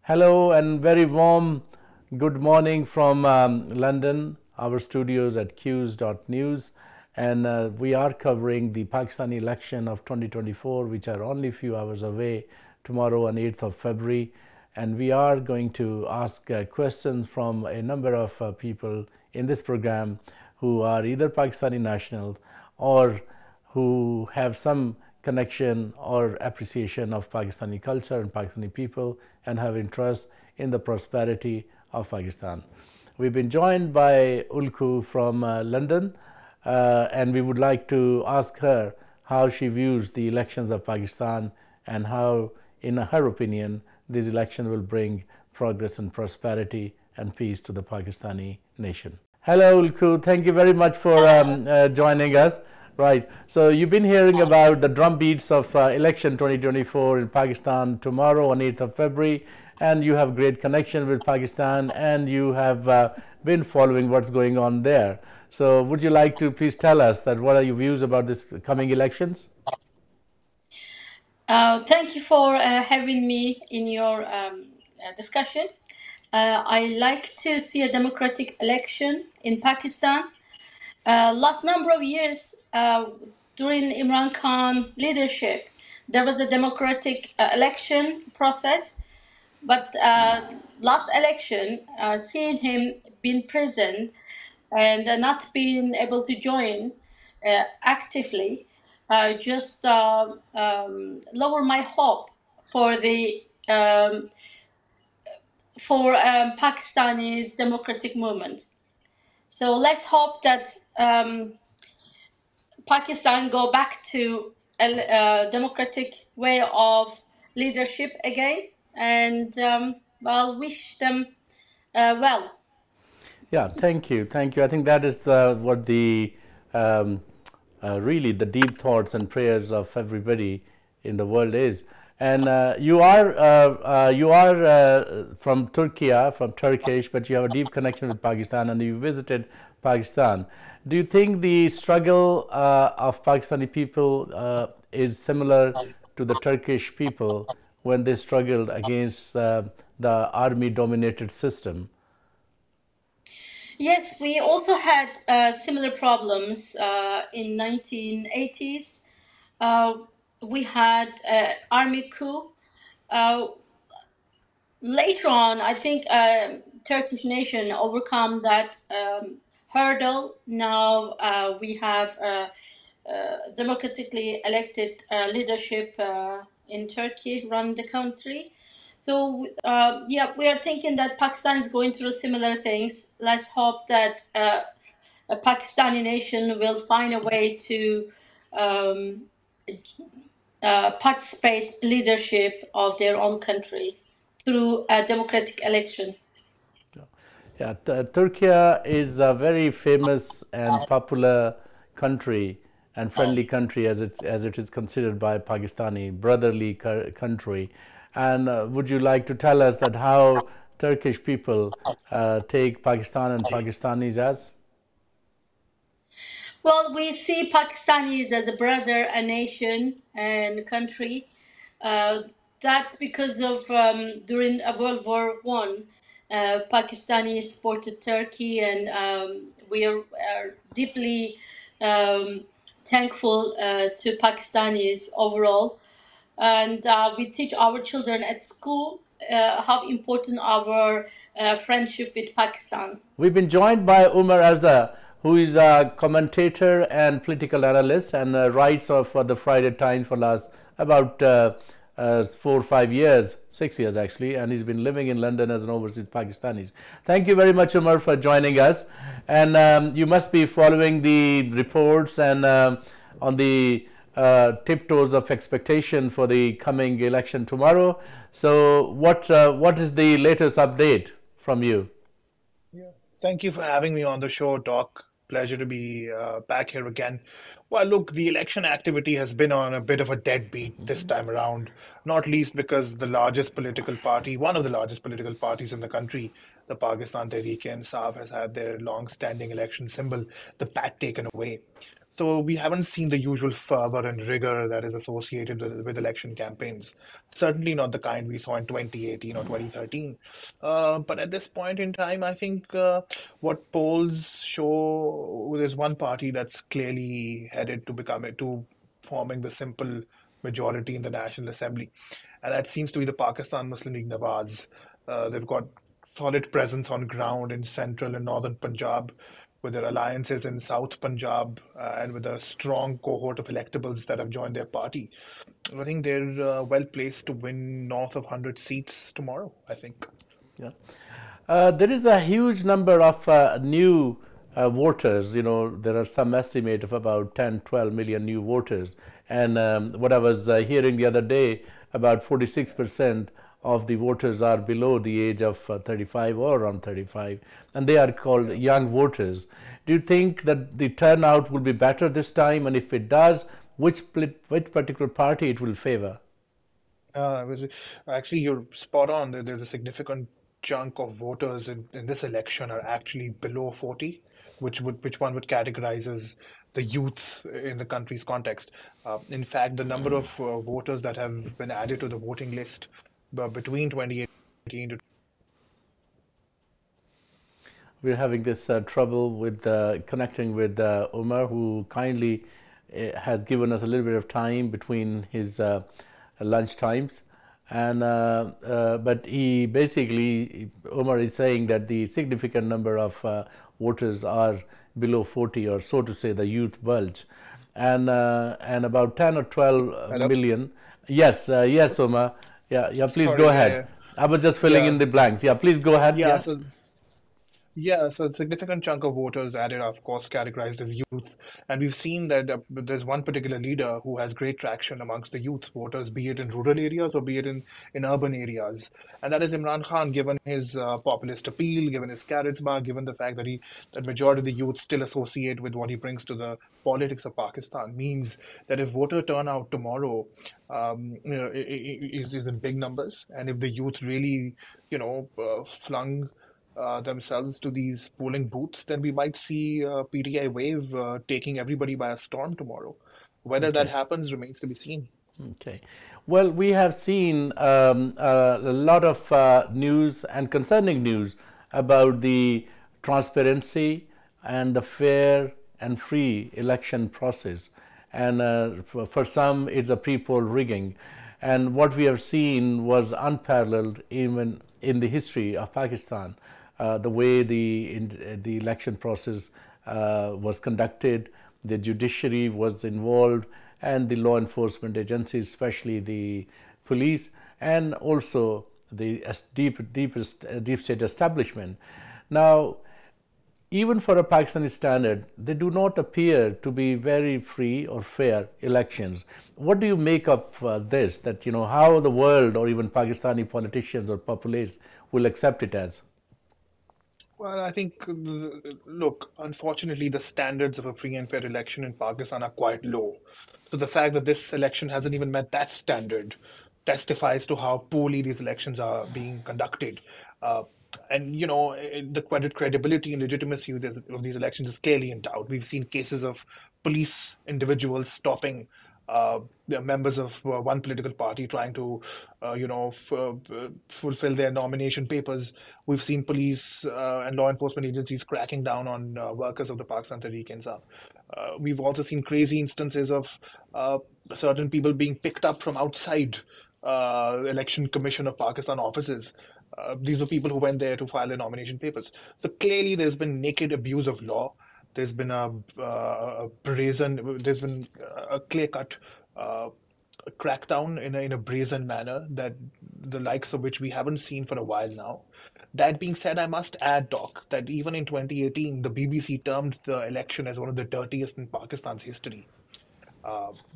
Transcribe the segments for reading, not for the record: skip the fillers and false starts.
Hello and very warm good morning from London, our studios at Quews.news. And we are covering the Pakistani election of 2024, which are only a few hours away tomorrow on 8th of February. And we are going to ask questions from a number of people in this program who are either Pakistani nationals or who have some connection or appreciation of Pakistani culture and Pakistani people and have interest in the prosperity of Pakistan. We've been joined by Ulku from London, and we would like to ask her how she views the elections of Pakistan and how, in her opinion, these elections will bring progress and prosperity and peace to the Pakistani nation. Hello, Ulku. Thank you very much for joining us. Right. So you've been hearing about the drumbeats of election 2024 in Pakistan tomorrow on 8th of February, and you have great connection with Pakistan, and you have been following what's going on there. So would you like to please tell us that what are your views about this coming elections? Thank you for having me in your discussion. I like to see a democratic election in Pakistan. Last number of years, during Imran Khan leadership, there was a democratic election process. But last election, seeing him being present and not being able to join actively, just lower my hope for the Pakistani's democratic movement. So let's hope that Pakistan go back to a democratic way of leadership again, and well, wish them well. Yeah, thank you, thank you. I think that is what the um, really the deep thoughts and prayers of everybody in the world is. And you are from Turkey, from Turkish, but you have a deep connection with Pakistan, and you visited Pakistan. Do you think the struggle of Pakistani people is similar to the Turkish people when they struggled against the army-dominated system? Yes, we also had similar problems in 1980s. Uh, we had army coup. Uh, Later on, I think Turkish nation overcome that hurdle. Now we have democratically elected leadership in Turkey run the country. So yeah, we are thinking that Pakistan is going through similar things. Let's hope that a Pakistani nation will find a way to um, participate leadership of their own country through a democratic election. Yeah, Turkey is a very famous and popular country and friendly country as it is considered by Pakistani brotherly country. And would you like to tell us that how Turkish people take Pakistan and Pakistanis as? Well, we see Pakistanis as a brother, a nation, and country. Uh, that's because of during World War One, Pakistani supported Turkey, and we are deeply um, thankful to Pakistanis overall. And we teach our children at school how important our friendship with Pakistan. We've been joined by Umar Azza, who is a commentator and political analyst and writes for the Friday Times for last about 4 or 5 years, 6 years actually, and he's been living in London as an overseas Pakistani. Thank you very much, Umar, for joining us. And you must be following the reports and on the tiptoes of expectation for the coming election tomorrow. So, what is the latest update from you? Yeah. Thank you for having me on the show, Doc. Pleasure to be back here again. Well, look, the election activity has been on a bit of a deadbeat this time around, not least because the largest political party, one of the largest political parties in the country, the Pakistan Tehreek-e-Insaf, has had their long-standing election symbol, the bat, taken away. So we haven't seen the usual fervor and rigor that is associated with election campaigns. Certainly not the kind we saw in 2018 or 2013. But at this point in time, I think what polls show there's one party that's clearly headed to to forming the simple majority in the National Assembly, and that seems to be the Pakistan Muslim League Nawaz. They've got solid presence on ground in central and northern Punjab, with their alliances in South Punjab, and with a strong cohort of electables that have joined their party. I think they're well placed to win north of 100 seats tomorrow, I think. Yeah. There is a huge number of new voters. You know, there are some estimate of about 10, 12 million new voters. And what I was hearing the other day, about 46% of the voters are below the age of 35 or around 35, and they are called young voters. Do you think that the turnout will be better this time? And if it does, which particular party it will favor? Was actually, you're spot on. There's a significant chunk of voters in this election are actually below 40, which one would categorize as the youth in the country's context. In fact, the number of voters that have been added to the voting list between 2018 to We're having this trouble with connecting with Umar, who kindly has given us a little bit of time between his lunch times. And but he basically, Umar is saying that the significant number of voters are below 40, or so to say, the youth bulge, and about 10 or 12 hello. million. Yes, yes, Umar. Yeah, yeah. Please go Sorry, ahead. I was just filling yeah, in the blanks. Yeah, please go ahead. yeah. Yeah. Yeah, so a significant chunk of voters added are, of course, categorized as youth. And we've seen that there's one particular leader who has great traction amongst the youth voters, be it in rural areas or be it in urban areas. And that is Imran Khan, given his populist appeal, given his charisma, given the fact that that majority of the youth still associate with what he brings to the politics of Pakistan, means that if voter turnout tomorrow is in big numbers, and if the youth really, flung themselves to these polling booths, then we might see PTI wave taking everybody by a storm tomorrow. Whether that Okay. happens remains to be seen. Okay. Well, we have seen a lot of news and concerning news about the transparency and the fair and free election process. And for some, it's a pre-poll rigging. And what we have seen was unparalleled even in the history of Pakistan. The way the election process was conducted, the judiciary was involved, and the law enforcement agencies, especially the police, and also the deep state establishment. Now, even for a Pakistani standard, they do not appear to be very free or fair elections. What do you make of this? That, you know, how the world or even Pakistani politicians or populace will accept it as? Well, I think, look, unfortunately, the standards of a free and fair election in Pakistan are quite low. So the fact that this election hasn't even met that standard testifies to how poorly these elections are being conducted. Uh, and, the credibility and legitimacy of these elections is clearly in doubt. We've seen cases of police individuals stopping the members of one political party trying to, fulfill their nomination papers. We've seen police and law enforcement agencies cracking down on workers of the Pakistan Tehreek-e-Insaf. We've also seen crazy instances of certain people being picked up from outside Election Commission of Pakistan offices. These were people who went there to file their nomination papers. So clearly, there's been naked abuse of law. There's been there's been a clear-cut crackdown in a brazen manner that the likes of which we haven't seen for a while now. That being said, I must add, Doc, that even in 2018, the BBC termed the election as one of the dirtiest in Pakistan's history.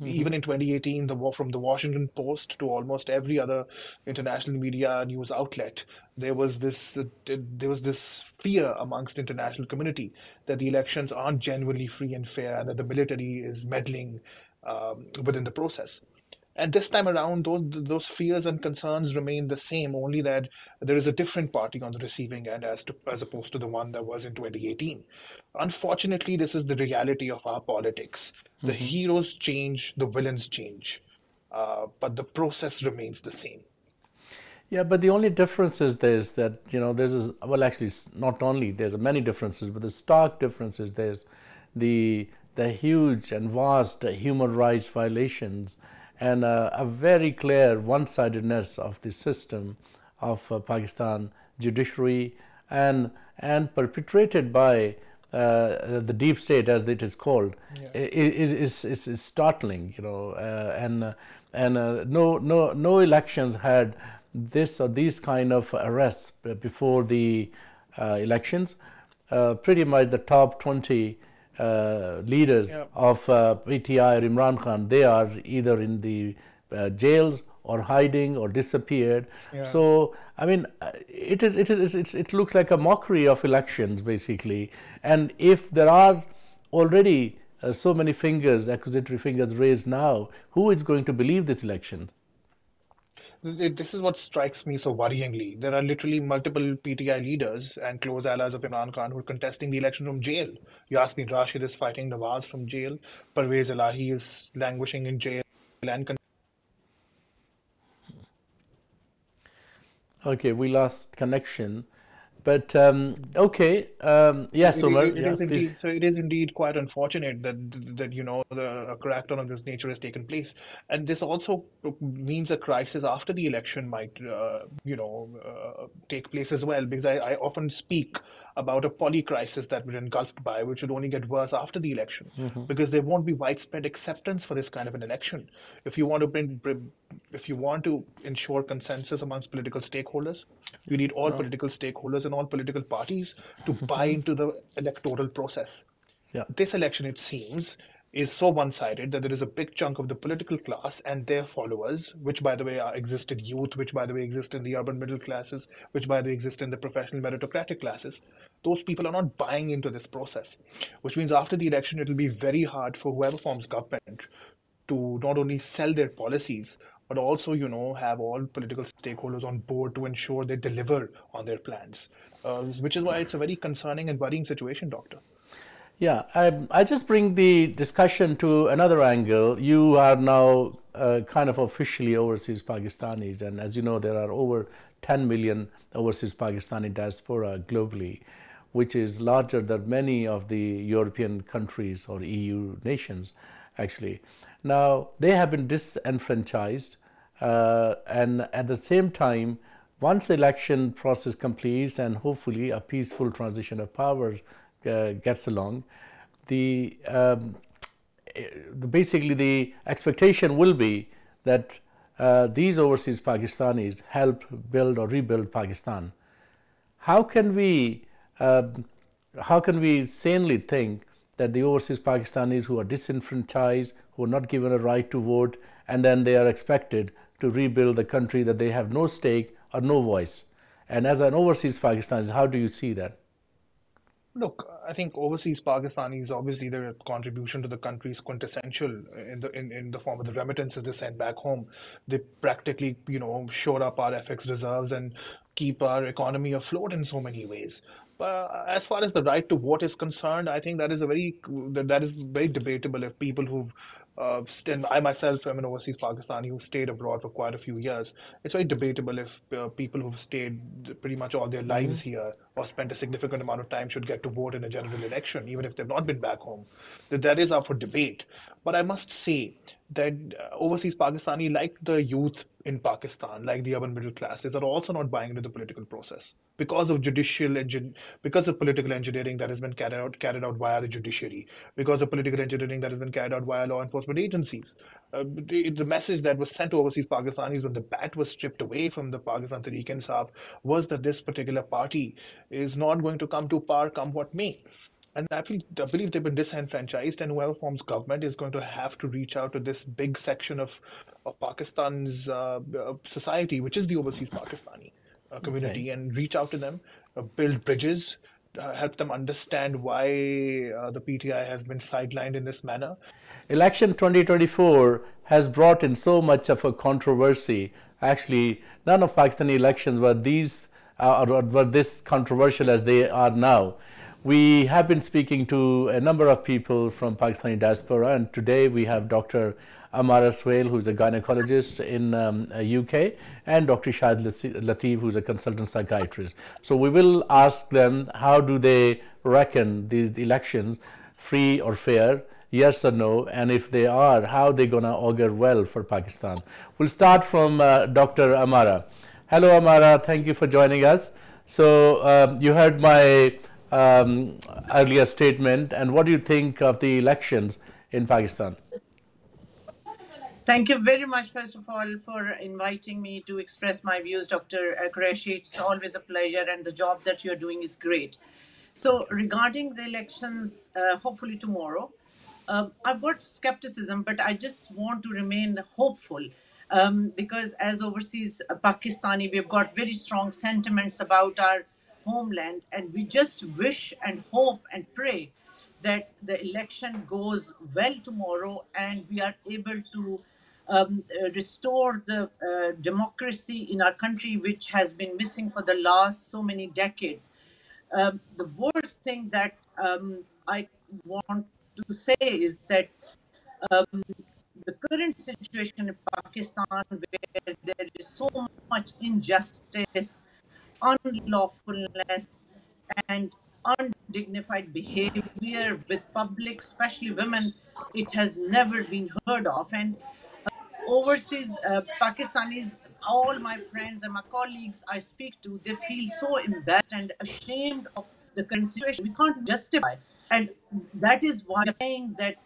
Even in 2018, from the Washington Post to almost every other international media news outlet, there was this fear amongst international community that the elections aren't genuinely free and fair, and that the military is meddling within the process. And this time around, those fears and concerns remain the same, only that there is a different party on the receiving end as opposed to the one that was in 2018. Unfortunately, this is the reality of our politics. The heroes change, the villains change, but the process remains the same. Yeah, but the only difference is there's that, there's this, well, actually, not only there's many differences, but the stark difference is there's the huge and vast human rights violations and a very clear one-sidedness of the system of Pakistan judiciary and perpetrated by the deep state, as it is called, Yeah. is startling, and no elections had this or these kind of arrests before the elections. Pretty much the top 20 leaders Yeah. of PTI or Imran Khan, they are either in the jails or hiding or disappeared. Yeah. So I mean, it looks like a mockery of elections basically. And if there are already so many accusatory fingers raised now, who is going to believe this election? This is what strikes me so worryingly. There are literally multiple PTI leaders and close allies of Imran Khan who are contesting the election from jail. Yasmin Rashid is fighting Nawaz from jail. Pervez Elahi is languishing in jail and Okay, we lost connection, but okay, yes, Umar, It yeah, is please. indeed, so it is indeed quite unfortunate that a crackdown of this nature has taken place, and this also means a crisis after the election might take place as well. Because I often speak about a poly crisis that we're engulfed by, which would only get worse after the election, because there won't be widespread acceptance for this kind of an election. If you want to if you want to ensure consensus amongst political stakeholders, you need all political stakeholders and all political parties to buy into the electoral process. Yeah. This election, it seems, is so one-sided that there is a big chunk of the political class and their followers, which by the way exist in youth, which by the way exist in the urban middle classes, which by the way exist in the professional meritocratic classes. Those people are not buying into this process, which means after the election, it will be very hard for whoever forms government to not only sell their policies, but also, have all political stakeholders on board to ensure they deliver on their plans, which is why it's a very concerning and worrying situation, Doctor. Yeah, I just bring the discussion to another angle. You are now kind of officially overseas Pakistanis, and as you know, there are over 10 million overseas Pakistani diaspora globally, which is larger than many of the European countries or EU nations, actually. Now, they have been disenfranchised, and at the same time, once the election process completes and hopefully a peaceful transition of power gets along, the basically the expectation will be that these overseas Pakistanis help build or rebuild Pakistan. How can we how can we sanely think that the overseas Pakistanis who are disenfranchised, who are not given a right to vote, and then they are expected to rebuild the country that they have no stake or no voice? And as an overseas Pakistani, how do you see that? Look, I think overseas Pakistanis, obviously their contribution to the country is quintessential in the form of the remittances they send back home. They practically, shore up our FX reserves and keep our economy afloat in so many ways. But as far as the right to vote is concerned, I think that is very debatable. If people who've and I myself am an overseas Pakistani who stayed abroad for quite a few years. It's very debatable if people who've stayed pretty much all their lives here or spent a significant amount of time should get to vote in a general election, even if they've not been back home. That is up for debate. But I must say that overseas Pakistani, like the youth in Pakistan, like the urban middle classes, are also not buying into the political process because of because of political engineering that has been carried out via the judiciary, because of political engineering that has been carried out via law enforcement agencies. The message that was sent to overseas Pakistanis when the bat was stripped away from the Pakistan Tehreek-e-Insaf was that this particular party is not going to come to power, come what may. And I believe they've been disenfranchised, and whoever forms government is going to have to reach out to this big section of Pakistan's society, which is the overseas Pakistani Okay. community, and reach out to them, build bridges, help them understand why the PTI has been sidelined in this manner. Election 2024 has brought in so much of a controversy. Actually, none of Pakistani elections were were this controversial as they are now. We have been speaking to a number of people from Pakistani diaspora, and today we have Dr. Amara Sohail, who is a gynecologist in UK, and Dr. Shahid Latif, who is a consultant psychiatrist. So we will ask them, how do they reckon these elections free or fair, yes or no, and if they are, how they going to augur well for Pakistan. We'll start from Dr. Amara. Hello, Amara. Thank you for joining us. So you heard my earlier statement, and what do you think of the elections in Pakistan? Thank you very much, first of all, for inviting me to express my views, Dr. Qureshi. It's always a pleasure, and the job that you're doing is great. So, regarding the elections, hopefully tomorrow, I've got skepticism, but I just want to remain hopeful because, as overseas Pakistani, we've got very strong sentiments about our homeland, and we just wish and hope and pray that the election goes well tomorrow and we are able to restore the democracy in our country, which has been missing for the last so many decades. The worst thing that I want to say is that the current situation in Pakistan, where there is so much injustice, unlawfulness, and undignified behavior with public, especially women, it has never been heard of. And overseas Pakistanis, all my friends and my colleagues I speak to, they feel so embarrassed and ashamed of the current situation. We can't justify, and that is why I'm saying that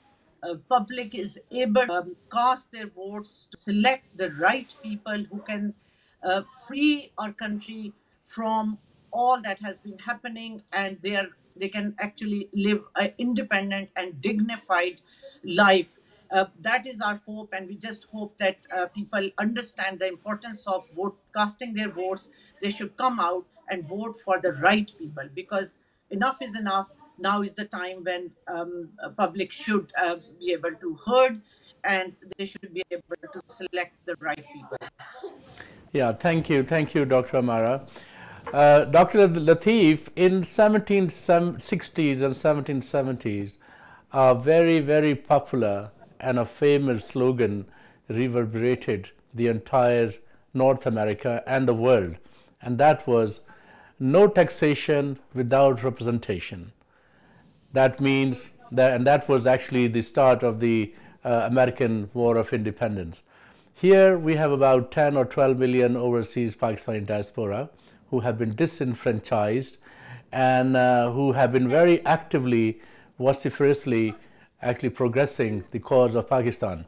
public is able to cast their votes to select the right people who can free our country from all that has been happening, and they can actually live an independent and dignified life. That is our hope, and we just hope that people understand the importance of casting their votes. They should come out and vote for the right people, because enough is enough. Now is the time when public should be able to heard, and they should be able to select the right people. Yeah, thank you, Dr. Amara. Dr. Latif, in 1760s and 1770s, a very, very popular and a famous slogan reverberated the entire North America and the world, and that was no taxation without representation. That means that, and that was actually the start of the American War of Independence. Here we have about 10 or 12 million overseas Pakistani diaspora who have been disenfranchised and who have been very actively, vociferously actually progressing the cause of Pakistan.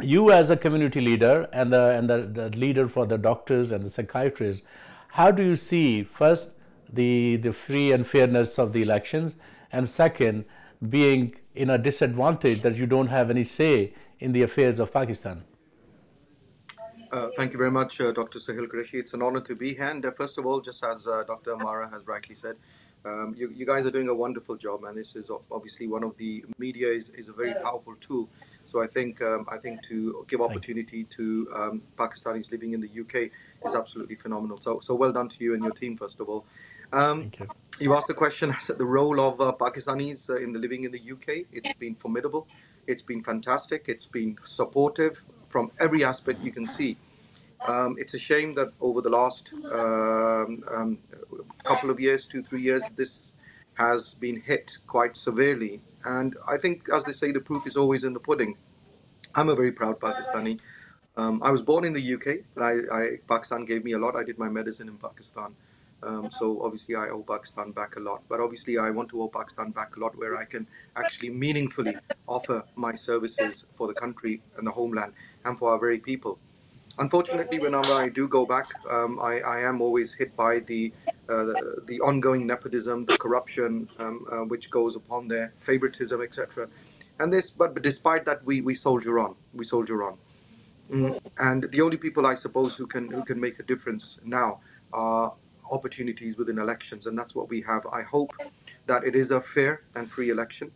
You as a community leader and the leader for the doctors and the psychiatrists, how do you see first the free and fairness of the elections, and second, being in a disadvantage that you don't have any say in the affairs of Pakistan? Thank you very much, Dr. Sohail Qureshi. It's an honor to be here. And first of all, just as Dr. Amara has rightly said, you guys are doing a wonderful job, and this is obviously one of the media is a very powerful tool. So I think to give opportunity to Pakistanis living in the UK is absolutely phenomenal. So well done to you and your team, first of all. Thank you. You asked the question, the role of Pakistanis in the living in the UK. It's been formidable. It's been fantastic. It's been supportive from every aspect you can see. It's a shame that over the last couple of years, 2-3 years, this has been hit quite severely. And I think, as they say, the proof is always in the pudding. I'm a very proud Pakistani. I was born in the UK, but Pakistan gave me a lot. I did my medicine in Pakistan. So obviously I owe Pakistan back a lot. But obviously I want to owe Pakistan back a lot where I can actually meaningfully offer my services for the country and the homeland and for our very people. Unfortunately, whenever I do go back, I am always hit by the ongoing nepotism, the corruption which goes upon there, favoritism, etc. And but despite that, we soldier on. We soldier on. And the only people, I suppose, who can make a difference now are opportunities within elections, and that's what we have. I hope that it is a fair and free election.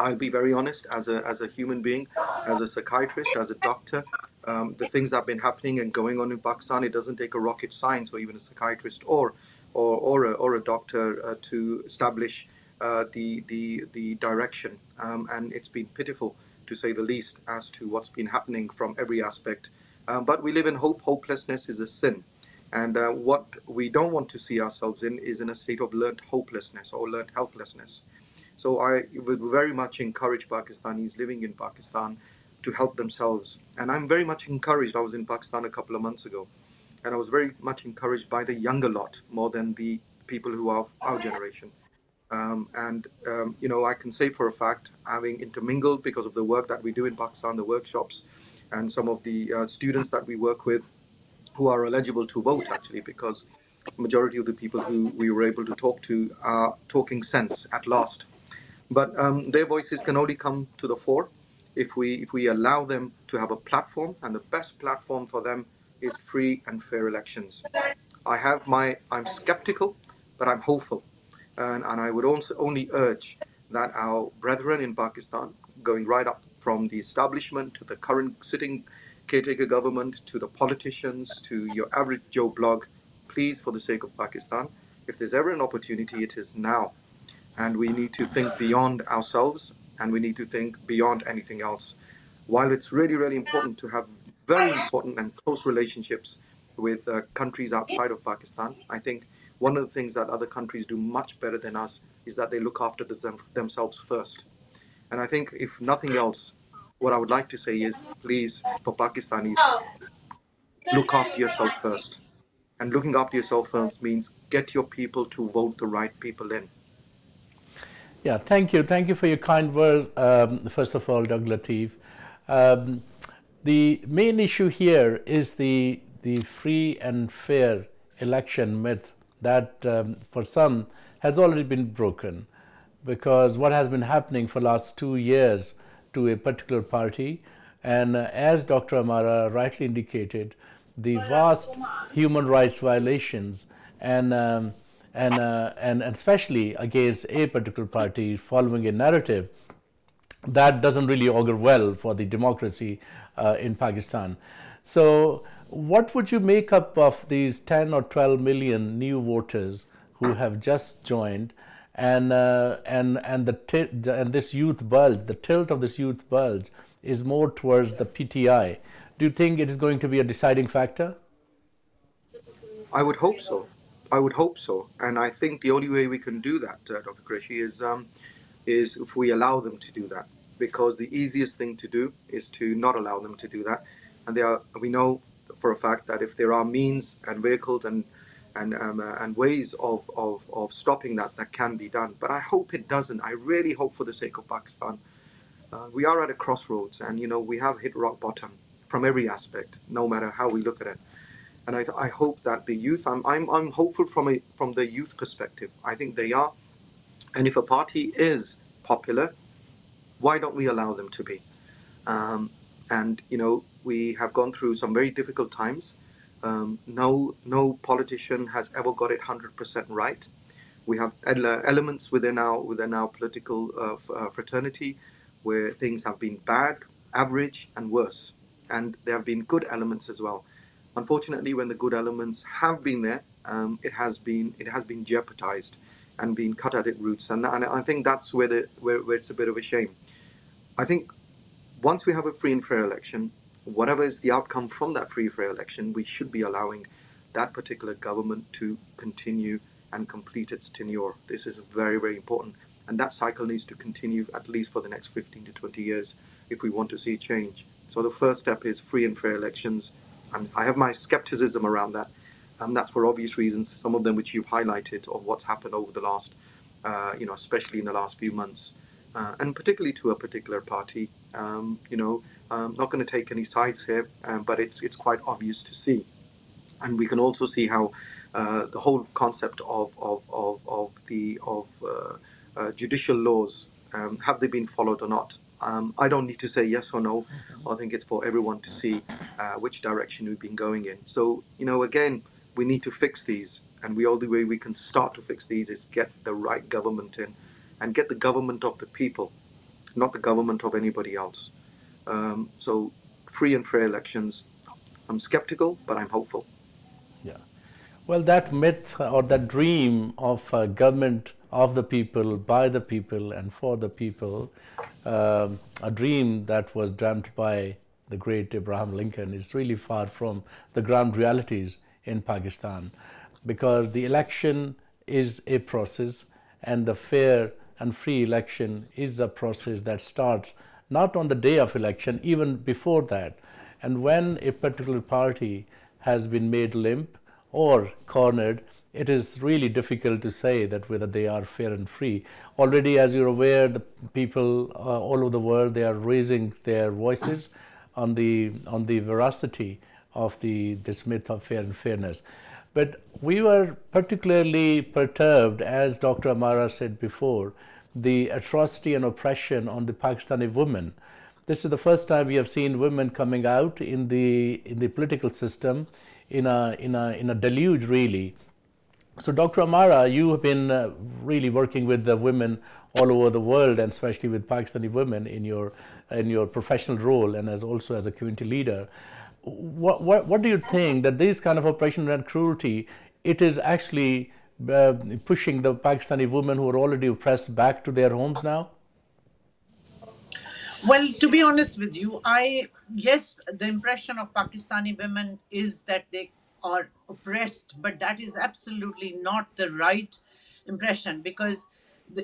I'll be very honest, as a human being, as a psychiatrist, as a doctor, the things that have been happening and going on in Pakistan, it doesn't take a rocket science or even a psychiatrist or a doctor to establish the direction. And it's been pitiful, to say the least, as to what's been happening from every aspect. But we live in hope. Hopelessness is a sin. And what we don't want to see ourselves in is in a state of learnt hopelessness or learnt helplessness. So I would very much encourage Pakistanis living in Pakistan to help themselves. And I'm very much encouraged. I was in Pakistan a couple of months ago, and I was very much encouraged by the younger lot more than the people who are of our generation. I can say for a fact, having intermingled because of the work that we do in Pakistan, the workshops, and some of the students that we work with who are eligible to vote, actually, because majority of the people who we were able to talk to are talking sense at last. But their voices can only come to the fore if we allow them to have a platform, and the best platform for them is free and fair elections. I'm skeptical, but I'm hopeful. And I would also only urge that our brethren in Pakistan, going right up from the establishment to the current sitting caretaker government, to the politicians, to your average Joe blog, please, for the sake of Pakistan, if there's ever an opportunity, it is now. And we need to think beyond ourselves, and we need to think beyond anything else. While it's really, really important to have very important and close relationships with countries outside of Pakistan, I think one of the things that other countries do much better than us is that they look after themselves first. And I think, if nothing else, what I would like to say is, please, for Pakistanis, look after yourself first. And looking after yourself first means get your people to vote the right people in. Yeah, thank you. Thank you for your kind word, first of all, Dr. Latif. Um, the main issue here is the free and fair election myth that, for some, has already been broken, because what has been happening for last 2 years to a particular party, and as Dr. Amara rightly indicated, the vast human rights violations and and especially against a particular party following a narrative that doesn't really augur well for the democracy in Pakistan. So, what would you make up of these 10 or 12 million new voters who have just joined, and this youth bulge, the tilt of this youth bulge, is more towards the PTI? Do you think it is going to be a deciding factor? I would hope so. I would hope so, and I think the only way we can do that, Dr. Qureshi, is if we allow them to do that. Because the easiest thing to do is to not allow them to do that, and we know for a fact that if there are means and vehicles and ways of stopping that, that can be done. But I hope it doesn't. I really hope, for the sake of Pakistan. We are at a crossroads, and we have hit rock bottom from every aspect, no matter how we look at it. And I hope that the youth, I'm hopeful from the youth perspective. I think they are. And if a party is popular, why don't we allow them to be? And we have gone through some very difficult times. No politician has ever got it 100% right. We have elements within our political fraternity where things have been bad, average, and worse. And there have been good elements as well. Unfortunately, when the good elements have been there, it has been jeopardized and been cut at its roots. And I think that's where it's a bit of a shame. I think once we have a free and fair election, whatever is the outcome from that free and fair election, we should be allowing that particular government to continue and complete its tenure. This is very, very important. And that cycle needs to continue at least for the next 15 to 20 years if we want to see change. So the first step is free and fair elections. And I have my skepticism around that. And that's for obvious reasons, some of them which you've highlighted, of what's happened over the last, especially in the last few months, and particularly to a particular party. I'm not going to take any sides here, but it's quite obvious to see. And we can also see how the whole concept of judicial laws, have they been followed or not? I don't need to say yes or no. I think it's for everyone to see which direction we've been going in. So, again, we need to fix these. And the only way we can start to fix these is get the right government in and get the government of the people. not the government of anybody else. So free and fair elections. I'm skeptical, but I'm hopeful. Yeah. Well, that myth or that dream of government of the people, by the people, and for the people, a dream that was dreamt by the great Abraham Lincoln, is really far from the ground realities in Pakistan, because the election is a process, and the fair and free election is a process that starts not on the day of election, even before that. And when a particular party has been made limp or cornered, it is really difficult to say that whether they are fair and free. Already, as you're aware, the people all over the world, they are raising their voices on the veracity of this myth of fair and fairness. But we were particularly perturbed, as Dr. Amara said before, the atrocity and oppression on the Pakistani women. This is the first time we have seen women coming out in the political system in a deluge, really. So, Dr. Amara, you have been really working with the women all over the world, and especially with Pakistani women in your professional role, and also as a community leader. What do you think that this kind of oppression and cruelty, it is actually pushing the Pakistani women who are already oppressed back to their homes now? Well, to be honest with you, yes, the impression of Pakistani women is that they are oppressed, but that is absolutely not the right impression, because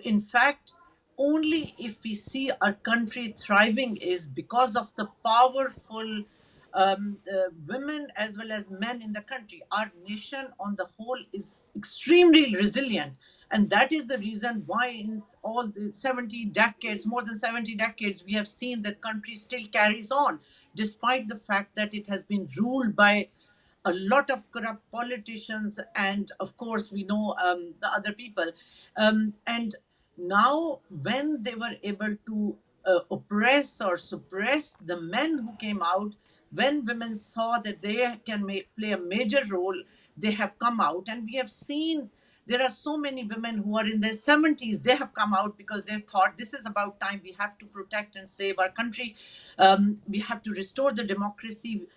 in fact, only if we see our country thriving is because of the powerful women as well as men in the country. Our nation on the whole is extremely resilient. And that is the reason why in all the 70 decades, more than 70 decades, we have seen that country still carries on, despite the fact that it has been ruled by a lot of corrupt politicians, and of course we know the other people. And now when they were able to oppress or suppress the men who came out, when women saw that they can play a major role, they have come out. And we have seen there are so many women who are in their 70s. They have come out because they thought this is about time. We have to protect and save our country. We have to restore the democracy.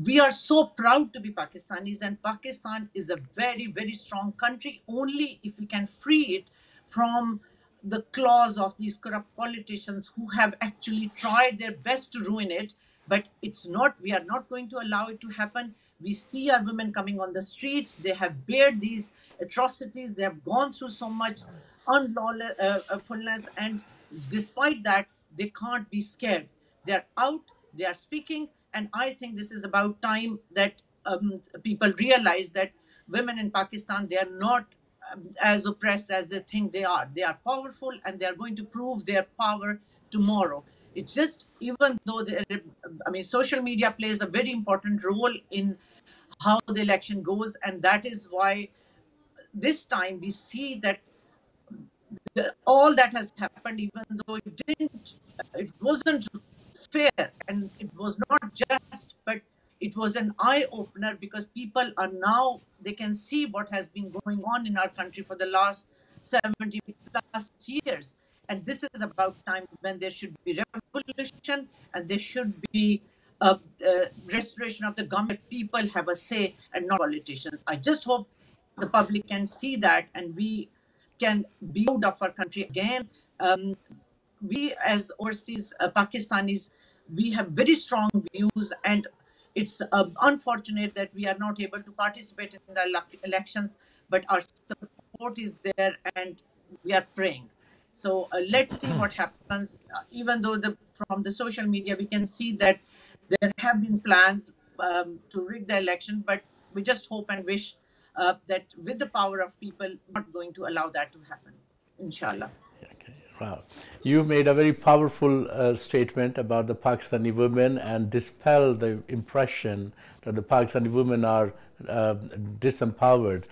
We are so proud to be Pakistanis, and Pakistan is a very, very strong country only if we can free it from the claws of these corrupt politicians who have actually tried their best to ruin it. But we are not going to allow it to happen. We see our women coming on the streets. They have bared these atrocities. They have gone through so much unlawfulness, and despite that, they can't be scared. They're out, they are speaking, and I think this is about time that people realize that women in Pakistan, they are not as oppressed as they think they are. They are powerful, and they are going to prove their power tomorrow. It's just, even though social media plays a very important role in how the election goes, and that is why this time we see that all that has happened, even though it wasn't fair and it was not just, but it was an eye opener, because people are now, they can see what has been going on in our country for the last 70 plus years. And this is about time when there should be revolution, and there should be restoration of the government. People have a say and not politicians. I just hope the public can see that, and we can be proud of our country again. We as overseas Pakistanis, we have very strong views, and it's unfortunate that we are not able to participate in the elections, but our support is there, and we are praying. So let's see what happens. Even though from the social media we can see that there have been plans to rig the election, but we just hope and wish that with the power of people, not going to allow that to happen, inshallah. Okay, wow. You made a very powerful statement about the Pakistani women and dispel the impression that the Pakistani women are disempowered.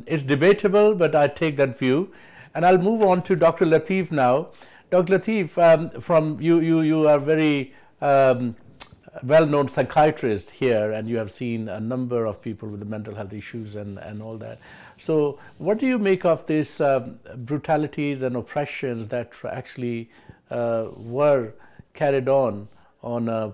It's debatable, but I take that view. And I'll move on to Dr. Latif now. Dr. Latif, from you are very well-known psychiatrist here, and you have seen a number of people with the mental health issues and all that. So what do you make of these brutalities and oppressions that actually were carried on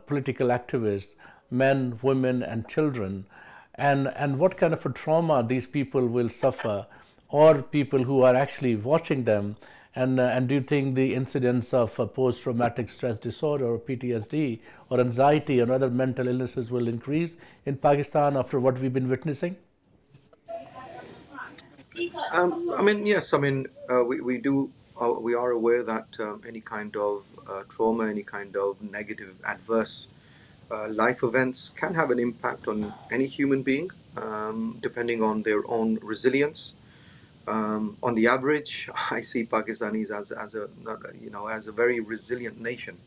political activists, men, women, and children, and what kind of a trauma these people will suffer, or people who are actually watching them. And do you think the incidence of post-traumatic stress disorder or PTSD or anxiety and other mental illnesses will increase in Pakistan after what we've been witnessing? I mean, yes, I mean, we do, we are aware that any kind of trauma, any kind of negative, adverse life events can have an impact on any human being, depending on their own resilience. On the average, I see Pakistanis as a, you know, as a very resilient nation.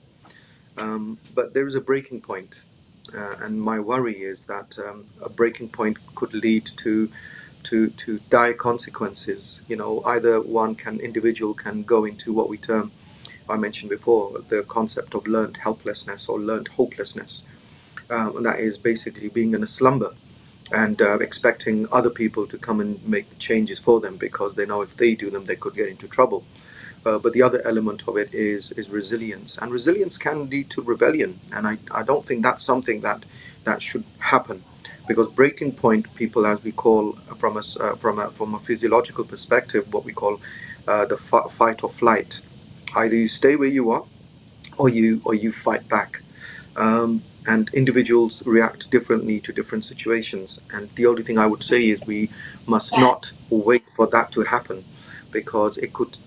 But there is a breaking point, and my worry is that a breaking point could lead to dire consequences. You know, either one can individual can go into what we term, I mentioned before, the concept of learned helplessness or learned hopelessness, and that is basically being in a slumber and expecting other people to come and make the changes for them because they know if they do them they could get into trouble. But the other element of it is resilience, and resilience can lead to rebellion. And I don't think that's something that should happen, because breaking point people, as we call from from a physiological perspective, what we call the fight or flight. Either you stay where you are, or you fight back. And individuals react differently to different situations. And the only thing I would say is we must not wait for that to happen, because it could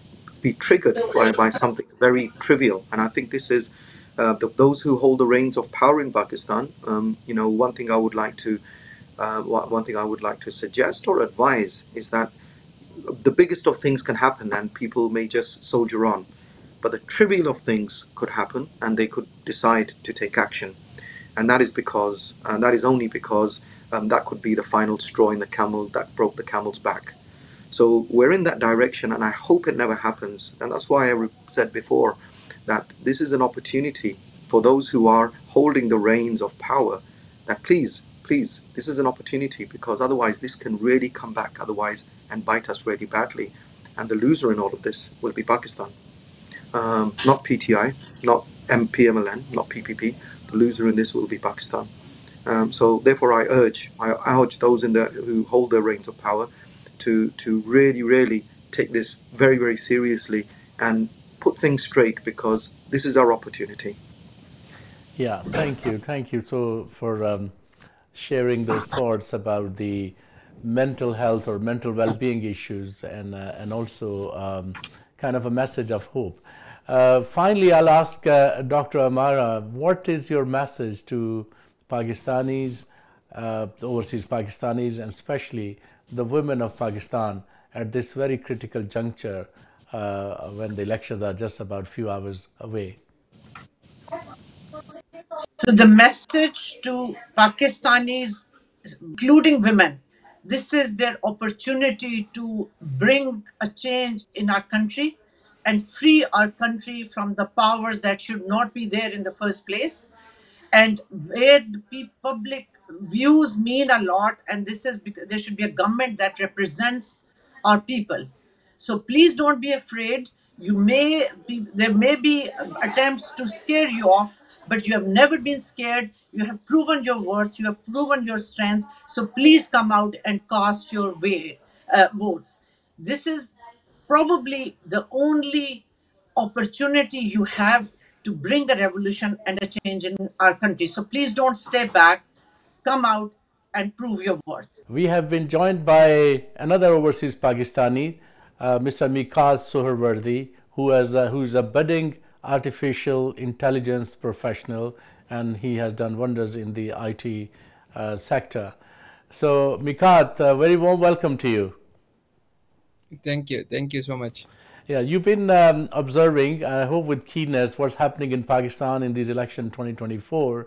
be triggered by something very trivial. And I think this is those who hold the reins of power in Pakistan. You know, one thing I would like to suggest or advise is that the biggest of things can happen, and people may just soldier on. But the trivial of things could happen, and they could decide to take action. And that is because, and that is only because that could be the final straw in the camel that broke the camel's back. So we're in that direction, and I hope it never happens. And that's why I said before that this is an opportunity for those who are holding the reins of power, that please, please, this is an opportunity, because otherwise this can really come back otherwise and bite us really badly. And the loser in all of this will be Pakistan. Not PTI, not MPMLN, not PPP. The loser in this will be Pakistan. So therefore, I urge those who hold the reins of power to really, really take this very, very seriously and put things straight, because this is our opportunity. Yeah, thank you. So for sharing those thoughts about the mental health or mental well-being issues, and also kind of a message of hope. Finally, I'll ask Dr. Amara, what is your message to Pakistanis, the overseas Pakistanis, and especially the women of Pakistan at this very critical juncture when the elections are just about a few hours away? So the message to Pakistanis, including women, this is their opportunity to bring a change in our country and free our country from the powers that should not be there in the first place. And where the public views mean a lot, and this is because there should be a government that represents our people. So please don't be afraid. There may be attempts to scare you off, but you have never been scared. You have proven your worth. You have proven your strength. So please come out and cast your votes. This is probably the only opportunity you have to bring a revolution and a change in our country. So please don't stay back. Come out and prove your worth. We have been joined by another overseas Pakistani, Mr. Mikaz Soharwardi, who is a budding artificial intelligence professional, and he has done wonders in the IT sector. So, Mikaz, very warm welcome to you. Thank you so much. Yeah, you've been observing, I hope with keenness, what's happening in Pakistan in this election 2024.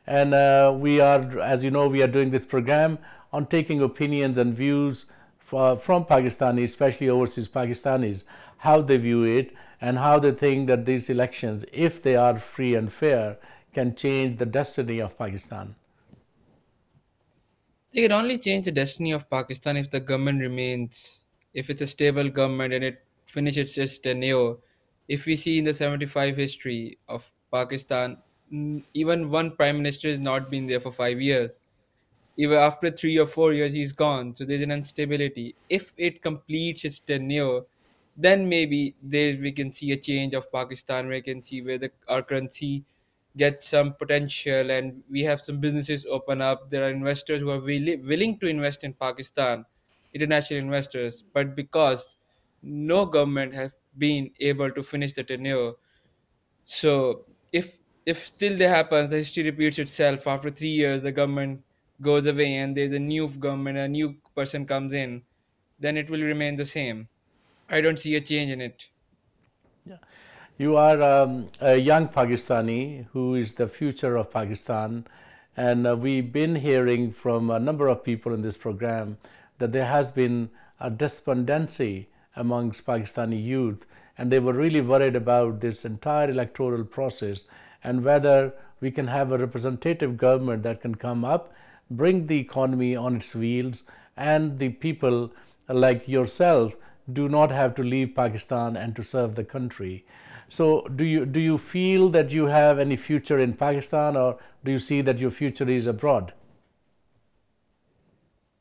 And we are, as you know, we are doing this program on taking opinions and views from Pakistanis, especially overseas Pakistanis, how they view it and how they think that these elections, if they are free and fair, can change the destiny of Pakistan. They can only change the destiny of Pakistan if the government remains, if it's a stable government and it finishes its tenure If we see in the 75 history of Pakistan, even one prime minister has not been there for 5 years. Even after 3 or 4 years, he's gone. So there's an instability. If it completes its tenure, then maybe we can see a change of Pakistan. We can see where our currency gets some potential, and we have some businesses open up. There are investors who are willing to invest in Pakistan, international investors. But because no government has been able to finish the tenure, so if still that happens, the history repeats itself. After 3 years, the government goes away, and there's a new government, a new person comes in, then it will remain the same. I don't see a change in it. You are a young Pakistani who is the future of Pakistan, and we've been hearing from a number of people in this program that there has been a despondency amongst Pakistani youth, and they were really worried about this entire electoral process and whether we can have a representative government that can come up, bring the economy on its wheels, and the people like yourself do not have to leave Pakistan and to serve the country. So, do you feel that you have any future in Pakistan, or do you see that your future is abroad?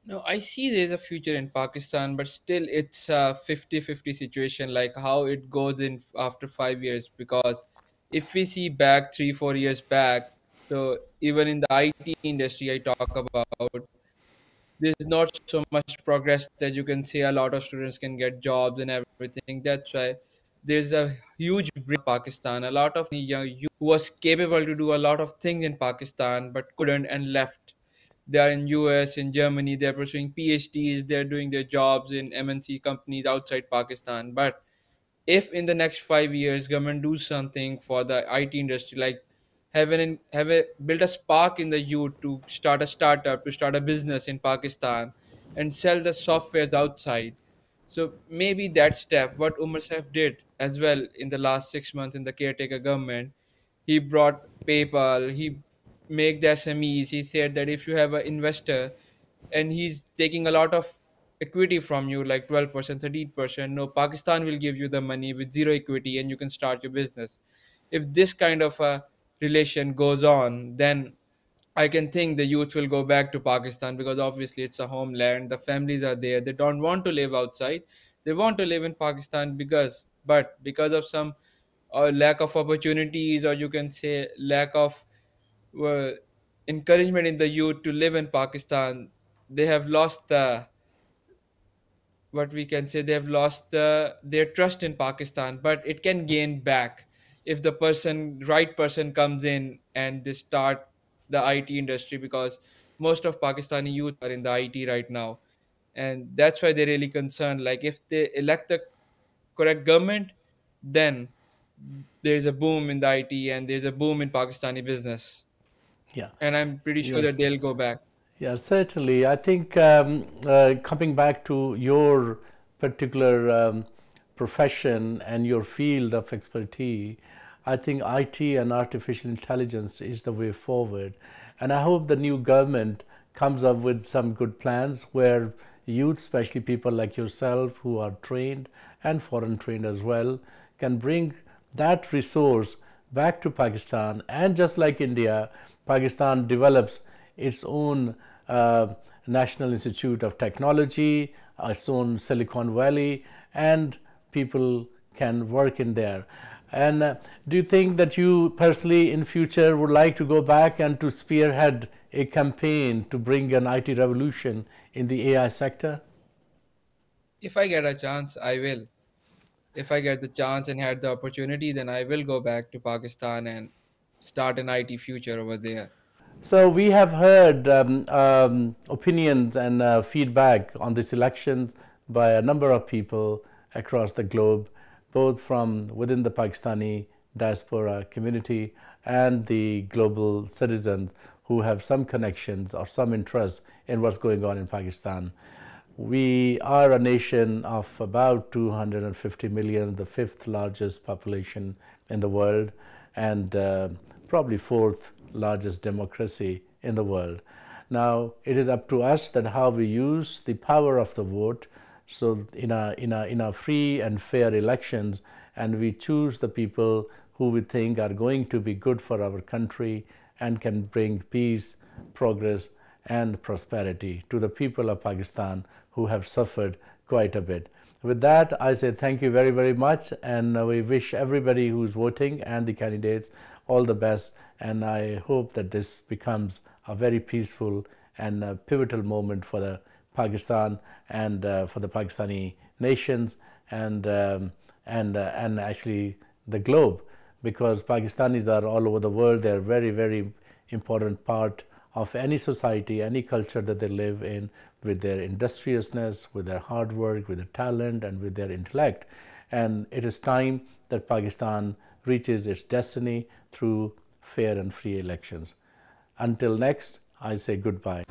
No, I see there's a future in Pakistan, but still it's a 50-50 situation, like how it goes in after 5 years. Because if we see back 3-4 years back, so even in the IT industry I talk about, there's not so much progress that you can say a lot of students can get jobs and everything. That's why there's a huge break in Pakistan. A lot of young youth who was capable to do a lot of things in Pakistan but couldn't and left. They are in US, in Germany, they're pursuing PhDs, they're doing their jobs in MNC companies outside Pakistan. But if in the next 5 years government do something for the IT industry, like build a spark in the youth to start a startup, to start a business in Pakistan, and sell the softwares outside. So maybe that step, what Umar Saif did as well in the last 6 months in the caretaker government, he brought PayPal, he make the SMEs. He said that if you have an investor and he's taking a lot of equity from you, like 12%, 13%, no, Pakistan will give you the money with zero equity and you can start your business. If this kind of a relation goes on, then I can think the youth will go back to Pakistan, because obviously it's a homeland, the families are there, they don't want to live outside, they want to live in Pakistan. Because of some lack of opportunities, or you can say lack of uh, encouragement in the youth to live in Pakistan, they have lost the, what we can say, they have lost their trust in Pakistan. But it can gain back if the right person comes in and they start the IT industry, because most of Pakistani youth are in the IT right now, and that's why they're really concerned. Like if they elect the correct government, then there's a boom in the IT and there's a boom in Pakistani business, Yeah. and I'm pretty sure that Yes. they'll go back. Yeah, certainly. I think coming back to your particular profession and your field of expertise, I think IT and artificial intelligence is the way forward. And I hope the new government comes up with some good plans where youth, especially people like yourself who are trained and foreign trained as well, can bring that resource back to Pakistan. And just like India, Pakistan develops its own National Institute of Technology, its own Silicon Valley, and people can work in there. And do you think that you personally in future would like to go back and to spearhead a campaign to bring an IT revolution in the AI sector? If I get a chance, I will. If I get the chance and had the opportunity, then I will go back to Pakistan and start an IT future over there. So we have heard opinions and feedback on this elections by a number of people across the globe, both from within the Pakistani diaspora community and the global citizens who have some connections or some interest in what's going on in Pakistan. We are a nation of about 250 million, the fifth largest population in the world, and probably fourth largest democracy in the world. Now, it is up to us that how we use the power of the vote. So, in a free and fair elections, and we choose the people who we think are going to be good for our country and can bring peace, progress, and prosperity to the people of Pakistan who have suffered quite a bit. With that, I say thank you very, very much, and we wish everybody who's voting and the candidates all the best, and I hope that this becomes a very peaceful and pivotal moment for the Pakistan and for the Pakistani nations and actually the globe, because Pakistanis are all over the world. They are very, very important part of any society, any culture that they live in, with their industriousness, with their hard work, with their talent, and with their intellect. And it is time that Pakistan reaches its destiny through fair and free elections. Until next, I say goodbye.